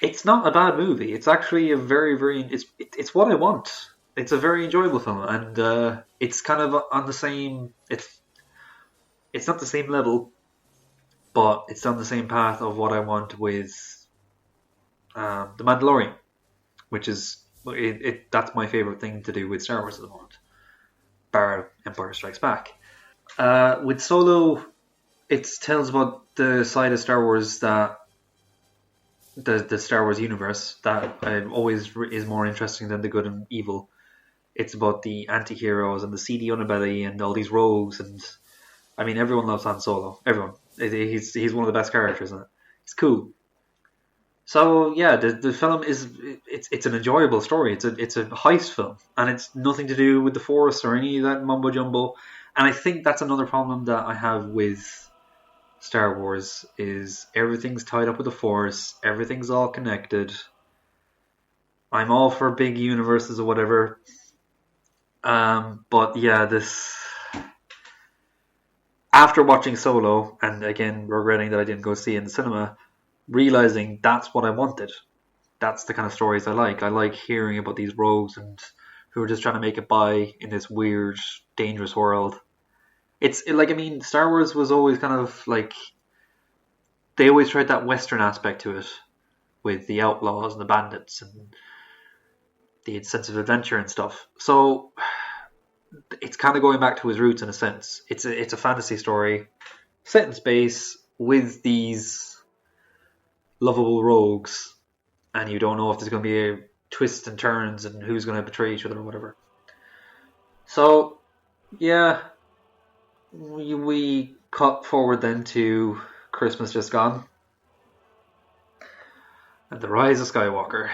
It's not a bad movie. It's actually a it's what I want. It's a very enjoyable film, and it's kind of on the same. It's not the same level, but it's on the same path of what I want with The Mandalorian, which is that's my favorite thing to do with Star Wars at the moment, bar Empire Strikes Back. With Solo, it tells about the side of Star Wars that the Star Wars universe that always is more interesting than the good and evil. It's about the anti-heroes and the seedy underbelly and all these rogues, and I mean everyone loves Han Solo. Everyone, he's one of the best characters in it. He's cool. So yeah, the film it's an enjoyable story. It's a heist film, and it's nothing to do with the Force or any of that mumbo jumbo. And I think that's another problem that I have with Star Wars is everything's tied up with the Force, everything's all connected. I'm all for big universes or whatever. But yeah, this after watching Solo and again regretting that I didn't go see it in the cinema, realizing that's what I wanted. That's the kind of stories I like. I like hearing about these rogues and who are just trying to make it by in this weird, dangerous world. Star Wars was always kind of like they always tried that Western aspect to it, with the outlaws and the bandits and the sense of adventure and stuff. So it's kind of going back to his roots in a sense. It's a fantasy story set in space with these lovable rogues, and you don't know if there's going to be a twists and turns and who's going to betray each other or whatever. So yeah. We cut forward then to Christmas just gone and the rise of Skywalker.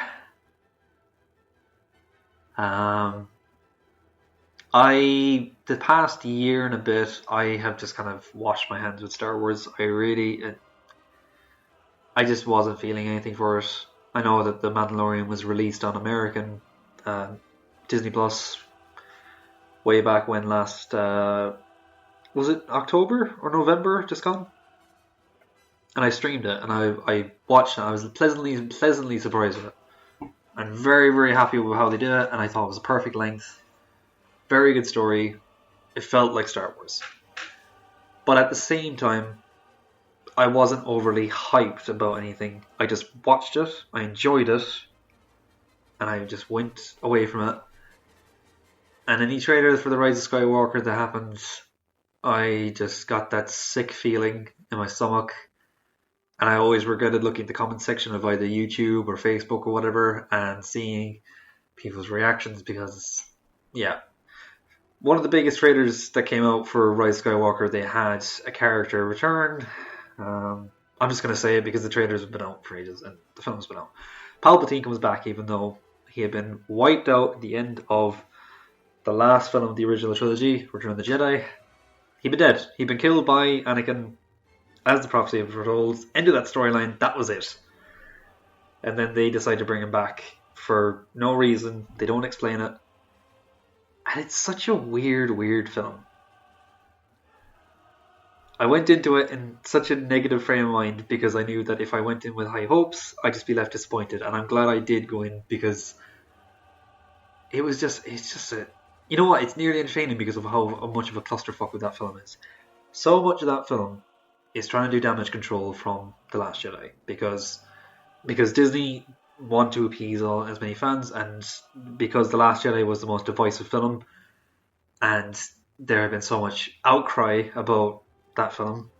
The past year and a bit, I have just kind of washed my hands with Star Wars. I just wasn't feeling anything for it. I know that The Mandalorian was released on American Disney Plus way back when last. Was it October or November just gone? And I streamed it and I watched it. I was pleasantly surprised with it. I'm very, very happy with how they did it, and I thought it was a perfect length. Very good story. It felt like Star Wars. But at the same time, I wasn't overly hyped about anything. I just watched it, I enjoyed it, and I just went away from it. And any trailers for The Rise of Skywalker that happened, I just got that sick feeling in my stomach, and I always regretted looking at the comment section of either YouTube or Facebook or whatever and seeing people's reactions because, yeah, one of the biggest trailers that came out for Rise of Skywalker, they had a character return. I'm just going to say it because the trailers have been out for ages and the film's been out. Palpatine comes back even though he had been wiped out at the end of the last film of the original trilogy, Return of the Jedi. He'd been dead. He'd been killed by Anakin, as the prophecy had foretold. End of that storyline. That was it. And then they decide to bring him back for no reason. They don't explain it. And it's such a weird film. I went into it in such a negative frame of mind because I knew that if I went in with high hopes, I'd just be left disappointed. And I'm glad I did go in because it's just a... You know what? It's nearly entertaining because of how much of a clusterfuck that film is. So much of that film is trying to do damage control from The Last Jedi because Disney want to appease as many fans, and because The Last Jedi was the most divisive film, and there had been so much outcry about that film,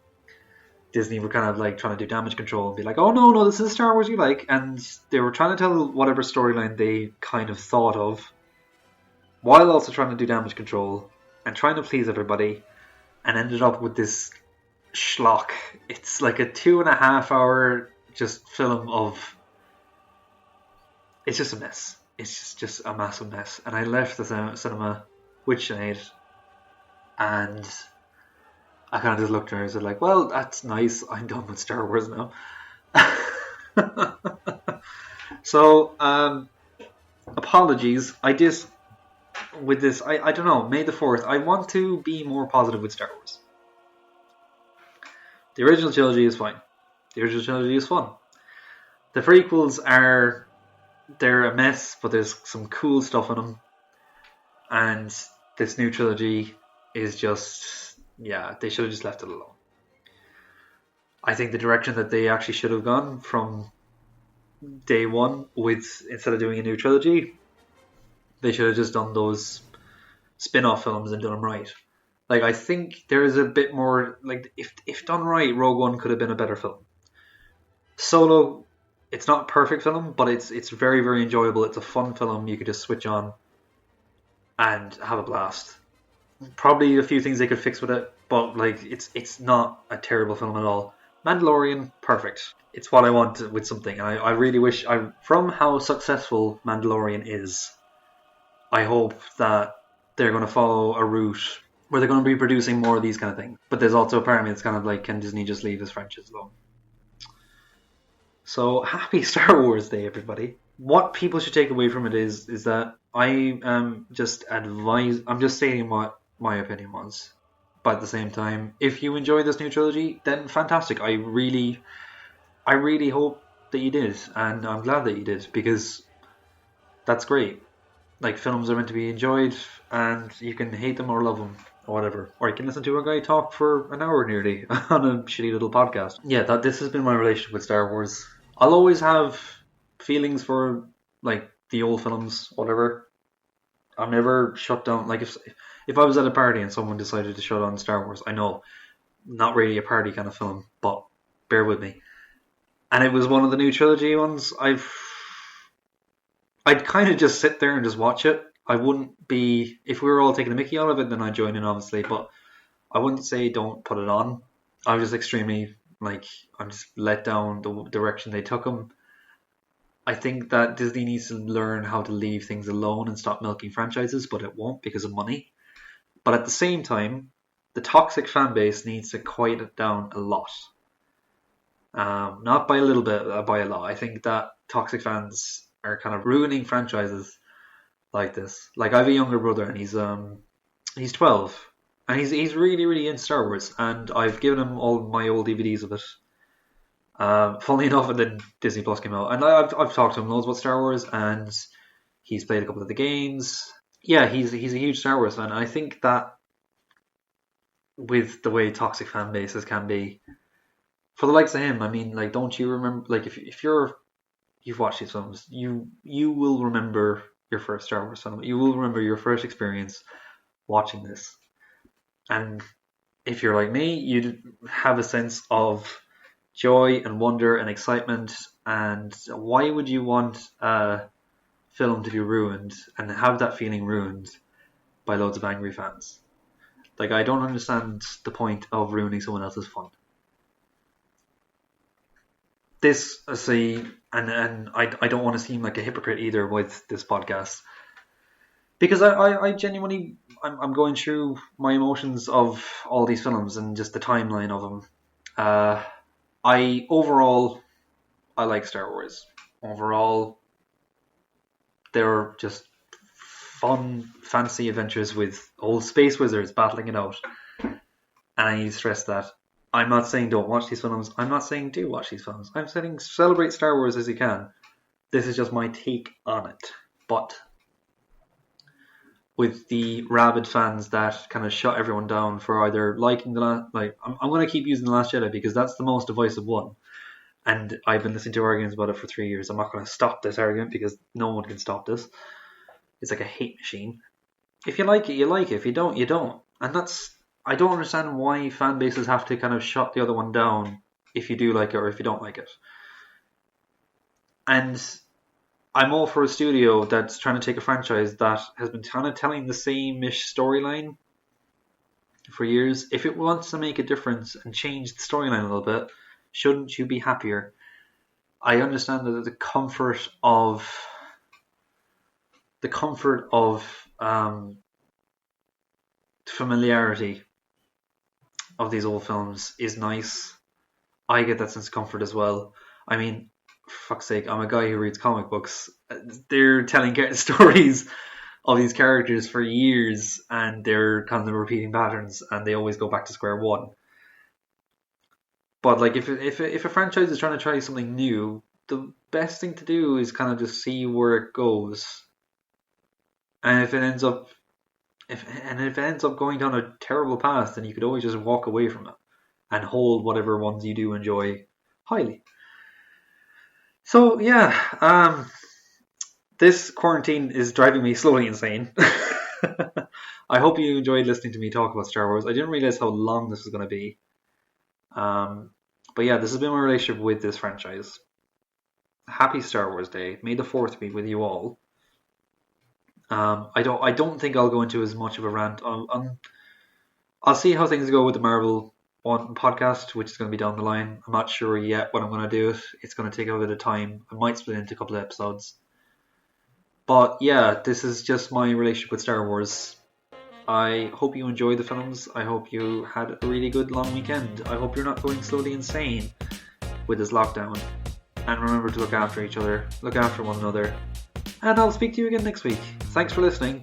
Disney were kind of like trying to do damage control and be like, oh no, this is Star Wars you like, and they were trying to tell whatever storyline they kind of thought of, while also trying to do damage control and trying to please everybody, and ended up with this schlock. It's like a 2.5 hour just film of... It's just a mess. It's just a massive mess. And I left the cinema with Sinead, and I kind of just looked at her and said like, well, that's nice. I'm done with Star Wars now. So, apologies. With this, I don't know, May the 4th, I want to be more positive with Star Wars. The original trilogy is fine. The original trilogy is fun. The prequels they're a mess, but there's some cool stuff in them. And this new trilogy is just, they should have just left it alone. I think the direction that they actually should have gone from day one, with instead of doing a new trilogy, they should have just done those spin-off films and done them right. Like, I think there is a bit more, like, if done right, Rogue One could have been a better film. Solo, it's not a perfect film, but it's very, very enjoyable. It's a fun film you could just switch on and have a blast. Probably a few things they could fix with it, but like it's not a terrible film at all. Mandalorian, perfect. It's what I want with something, and I really wish, from how successful Mandalorian is, I hope that they're going to follow a route where they're going to be producing more of these kind of things. But there's also a part of me that's kind of like, can Disney just leave this franchise alone? So happy Star Wars Day, everybody. What people should take away from it is that I'm just stating what my opinion was. But at the same time, if you enjoy this new trilogy, then fantastic. I really hope that you did, and I'm glad that you did, because that's great. Like, films are meant to be enjoyed, and you can hate them or love them, or whatever. Or you can listen to a guy talk for an hour nearly on a shitty little podcast. Yeah, this has been my relationship with Star Wars. I'll always have feelings for, like, the old films, whatever. I'm never shut down. Like, if I was at a party and someone decided to shut on Star Wars, I know, not really a party kind of film, but bear with me. And it was one of the new trilogy ones. I'd kind of just sit there and just watch it. I wouldn't be, if we were all taking a mickey out of it, then I'd join in, obviously, but I wouldn't say don't put it on. I was just extremely, like, I'm just let down the direction they took them. I think that Disney needs to learn how to leave things alone and stop milking franchises, but it won't because of money. But at the same time, the toxic fan base needs to quiet it down a lot. Not by a little bit, by a lot. I think that toxic fans are kind of ruining franchises like this. Like, I have a younger brother, and he's 12, and he's really, really into Star Wars, and I've given him all my old DVDs of it. Funnily enough, and then Disney Plus came out, and I've talked to him loads about Star Wars, and he's played a couple of the games. Yeah, he's a huge Star Wars fan. And I think that with the way toxic fan bases can be, for the likes of him, I mean, like, don't you remember? Like, if you've watched these films, you will remember your first Star Wars film. You will remember your first experience watching this, and if you're like me, you'd have a sense of joy and wonder and excitement. And why would you want a film to be ruined and have that feeling ruined by loads of angry fans? Like, I don't understand the point of ruining someone else's fun. This, and I don't want to seem like a hypocrite either with this podcast, because I genuinely, I'm going through my emotions of all these films and just the timeline of them. Overall, I like Star Wars. Overall, they're just fun, fantasy adventures with old space wizards battling it out. And I need to stress that I'm not saying don't watch these films. I'm not saying do watch these films. I'm saying celebrate Star Wars as you can. This is just my take on it. But with the rabid fans that kind of shut everyone down for either liking I'm going to keep using The Last Jedi because that's the most divisive one. And I've been listening to arguments about it for 3 years. I'm not going to stop this argument because no one can stop this. It's like a hate machine. If you like it, you like it. If you don't, you don't. And I don't understand why fan bases have to kind of shut the other one down if you do like it or if you don't like it. And I'm all for a studio that's trying to take a franchise that has been kind of telling the same-ish storyline for years. If it wants to make a difference and change the storyline a little bit, shouldn't you be happier? I understand that the comfort of familiarity of these old films is nice. I get that sense of comfort as well. I mean, for fuck's sake, I'm a guy who reads comic books. They're telling stories of these characters for years, and they're kind of repeating patterns, and they always go back to square one. But like, if a franchise is trying to try something new, the best thing to do is kind of just see where it goes. And if it ends up going down a terrible path, then you could always just walk away from it and hold whatever ones you do enjoy highly. So yeah, this quarantine is driving me slowly insane. I hope you enjoyed listening to me talk about Star Wars. I didn't realize how long this was going to be. But yeah, this has been my relationship with this franchise. Happy Star Wars Day. May the 4th be with you all. I don't think I'll go into as much of a rant. I'll see how things go with the Marvel one podcast, which is going to be down the line. I'm not sure yet when I'm going to do it. It's going to take a bit of time. I might split into a couple of episodes. But yeah, this is just my relationship with Star Wars. I hope you enjoyed the films. I hope you had a really good long weekend. I hope you're not going slowly insane with this lockdown. And remember to look after each other, look after one another. And I'll speak to you again next week. Thanks for listening.